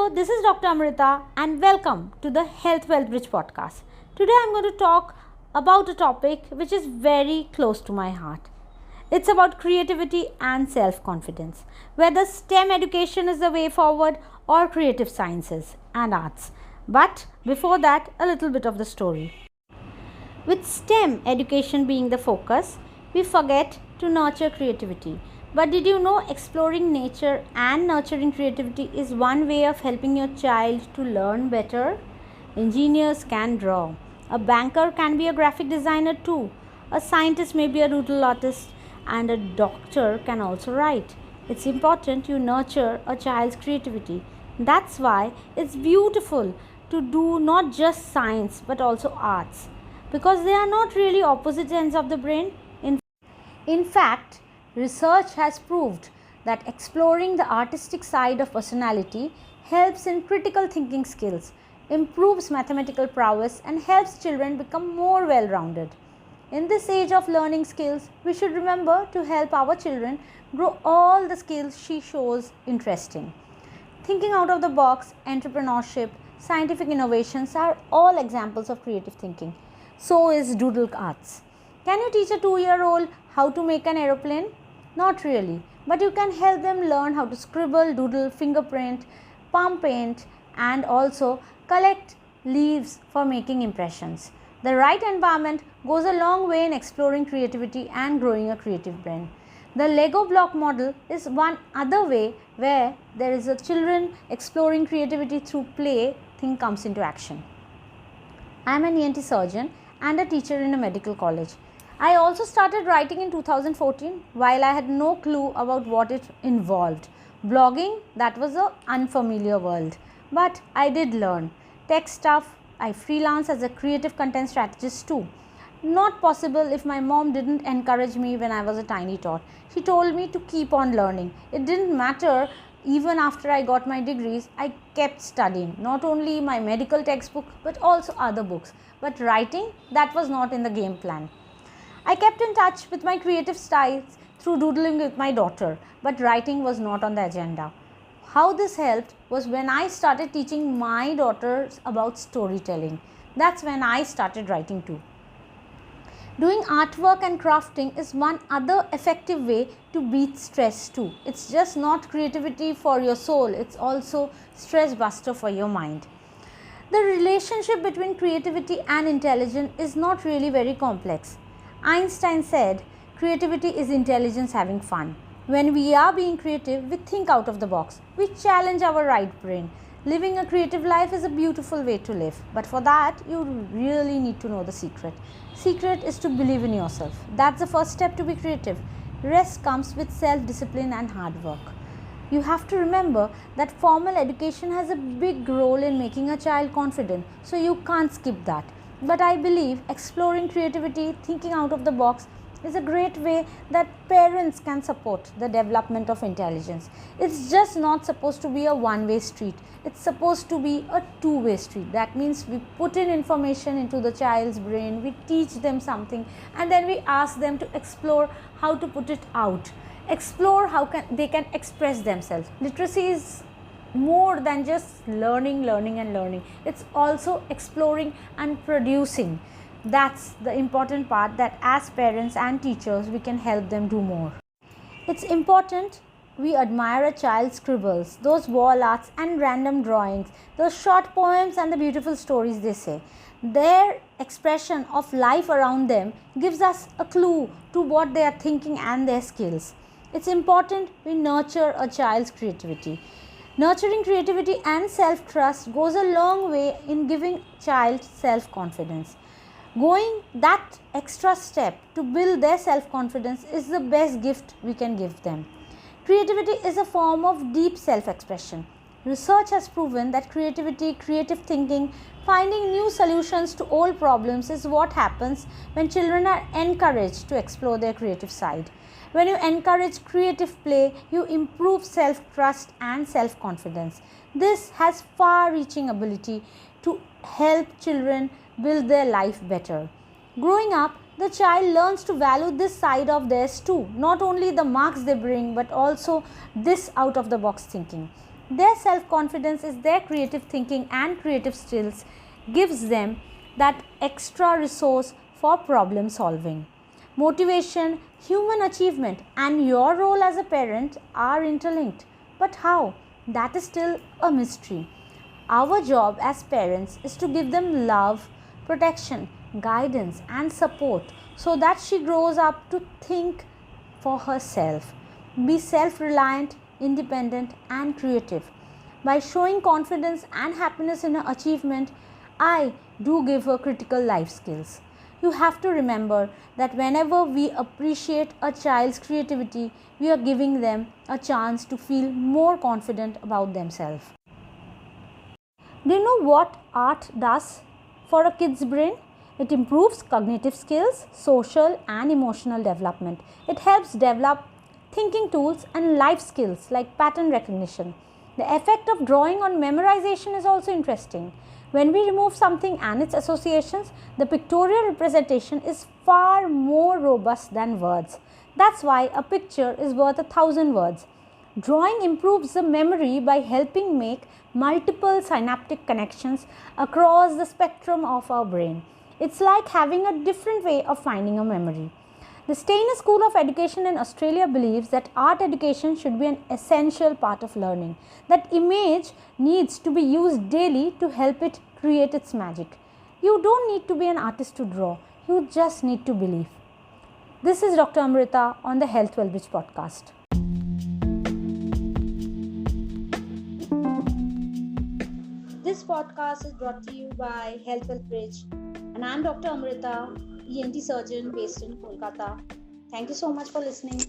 Hello, this is Dr. Amrita and welcome to the Health Wealth Bridge podcast. Today I'm going to talk about a topic which is very close to my heart. It's about creativity and self-confidence, whether STEM education is the way forward or creative sciences and arts. But before that, a little bit of the story. With STEM education being the focus, we forget to nurture creativity. But did you know exploring nature and nurturing creativity is one way of helping your child to learn better? Engineers can draw. A banker can be a graphic designer too. A scientist may be a doodle artist, and a doctor can also write. It's important you nurture a child's creativity. That's why it's beautiful to do not just science but also arts, because they are not really opposite ends of the brain. In fact, research has proved that exploring the artistic side of personality helps in critical thinking skills, improves mathematical prowess, and helps children become more well-rounded. In this age of learning skills, we should remember to help our children grow all the skills she shows interest in. Thinking out of the box, entrepreneurship, scientific innovations are all examples of creative thinking. So is doodle arts. Can you teach a 2-year-old how to make an aeroplane? Not really, but you can help them learn how to scribble, doodle, fingerprint, palm paint, and also collect leaves for making impressions. The right environment goes a long way in exploring creativity and growing a creative brain. The Lego block model is one other way where there is a children exploring creativity through play thing comes into action. I am an ENT surgeon and a teacher in a medical college. I also started writing in 2014 while I had no clue about what it involved. Blogging, that was an unfamiliar world. But I did learn. Tech stuff, I freelance as a creative content strategist too. Not possible if my mom didn't encourage me when I was a tiny tot. She told me to keep on learning. It didn't matter. Even after I got my degrees, I kept studying. Not only my medical textbook but also other books. But writing, that was not in the game plan. I kept in touch with my creative styles through doodling with my daughter, but writing was not on the agenda. How this helped was when I started teaching my daughters about storytelling. That's when I started writing too. Doing artwork and crafting is one other effective way to beat stress too. It's just not creativity for your soul, it's also stress buster for your mind. The relationship between creativity and intelligence is not really very complex. Einstein said, creativity is intelligence having fun. When we are being creative, we think out of the box. We challenge our right brain. Living a creative life is a beautiful way to live. But for that, you really need to know the secret. Secret is to believe in yourself. That's the first step to be creative. Rest comes with self-discipline and hard work. You have to remember that formal education has a big role in making a child confident. So you can't skip that. But I believe exploring creativity, thinking out of the box is a great way that parents can support the development of intelligence. It's just not supposed to be a one-way street. It's supposed to be a two-way street. That means we put in information into the child's brain, we teach them something, and then we ask them to explore how to put it out. Explore how they can express themselves. Literacy is more than just learning. It's also exploring and producing. That's the important part, that as parents and teachers we can help them do more. It's important we admire a child's scribbles, those wall arts and random drawings, those short poems and the beautiful stories they say. Their expression of life around them gives us a clue to what they are thinking and their skills. It's important we nurture a child's creativity. Nurturing creativity and self-trust goes a long way in giving child self-confidence. Going that extra step to build their self-confidence is the best gift we can give them. Creativity is a form of deep self-expression. Research has proven that creativity, creative thinking, finding new solutions to old problems is what happens when children are encouraged to explore their creative side. When you encourage creative play, you improve self-trust and self-confidence. This has far-reaching ability to help children build their life better. Growing up, the child learns to value this side of theirs too, not only the marks they bring but also this out of the box thinking. Their self-confidence is their creative thinking and creative skills gives them that extra resource for problem solving. Motivation, human achievement, and your role as a parent are interlinked. But how? That is still a mystery. Our job as parents is to give them love, protection, guidance, and support so that she grows up to think for herself, be self reliant, independent, and creative. By showing confidence and happiness in her achievement, I do give her critical life skills. You have to remember that whenever we appreciate a child's creativity, we are giving them a chance to feel more confident about themselves. Do you know what art does for a kid's brain? It improves cognitive skills, social and emotional development. It helps develop thinking tools and life skills like pattern recognition. The effect of drawing on memorization is also interesting. When we remove something and its associations, the pictorial representation is far more robust than words. That's why a picture is worth 1,000 words. Drawing improves the memory by helping make multiple synaptic connections across the spectrum of our brain. It's like having a different way of finding a memory. The Steiner School of Education in Australia believes that art education should be an essential part of learning, that image needs to be used daily to help it create its magic. You don't need to be an artist to draw, you just need to believe. This is Dr. Amrita on the Health Well Bridge podcast. This podcast is brought to you by Health Well Bridge, and I'm Dr. Amrita, ENT surgeon based in Kolkata. Thank you so much for listening.